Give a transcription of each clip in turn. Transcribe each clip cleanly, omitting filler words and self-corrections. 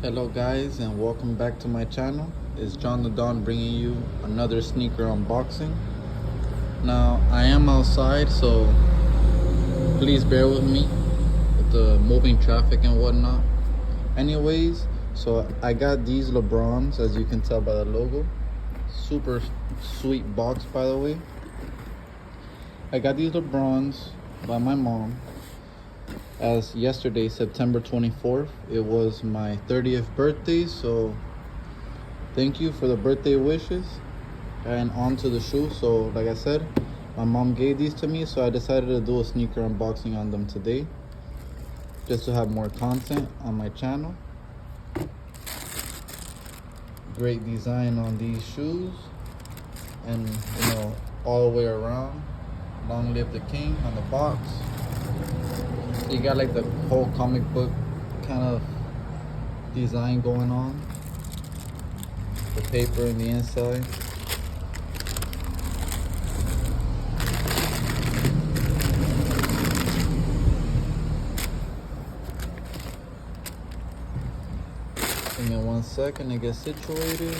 Hello guys, and welcome back to my channel. It's John the Don bringing you another sneaker unboxing. Now I am outside, so please bear with me with the moving traffic and whatnot. Anyways, so I got these Lebrons, as you can tell by the logo. Super sweet box, by the way. I got these Lebrons by my mom. As yesterday, September 24th, it was my 30th birthday, so thank you for the birthday wishes. And on to the shoe. So like I said, my mom gave these to me, so I decided to do a sneaker unboxing on them today, just to have more content on my channel. Great design on these shoes, and all the way around. Long live the king on the box. You got like the whole comic book kind of design going on. The paper in the inside. Give me 1 second to get situated.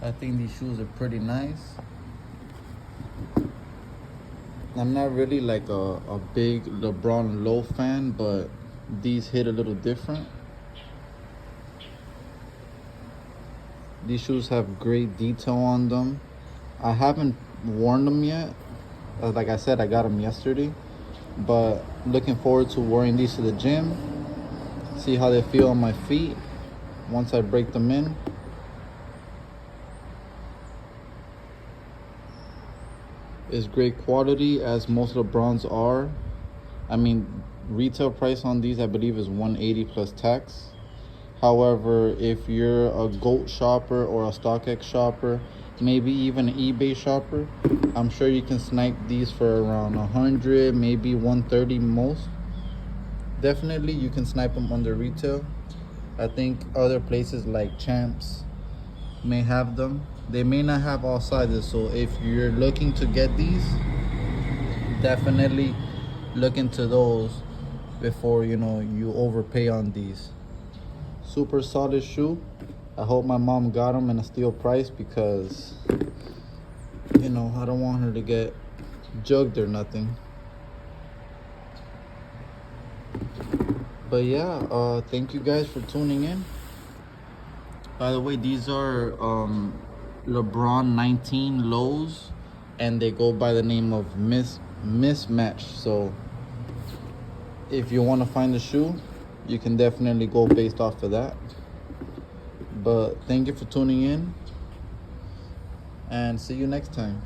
I think these shoes are pretty nice. I'm not really like a big Lebron low fan, but these hit a little different. These shoes have great detail on them. I haven't worn them yet. Like I said, I got them yesterday, but looking forward to wearing these to the gym. See how they feel on my feet once I break them in. It's great quality, as most Lebrons are. I mean, retail price on these I believe is $180 plus tax. However, if you're a GOAT shopper or a StockX shopper, maybe even an eBay shopper, I'm sure you can snipe these for around 100, maybe 130 most. Definitely you can snipe them under retail. I think other places like Champs may have them. They may not have all sizes, so if you're looking to get these, definitely look into those before you overpay on these. Super solid shoe. I hope my mom got them in a steal price, because I don't want her to get jugged or nothing. But yeah, thank you guys for tuning in. By the way, these are Lebron 19 lows, and they go by the name of mismatch. So if you want to find the shoe, you can definitely go based off of that. But thank you for tuning in, and see you next time.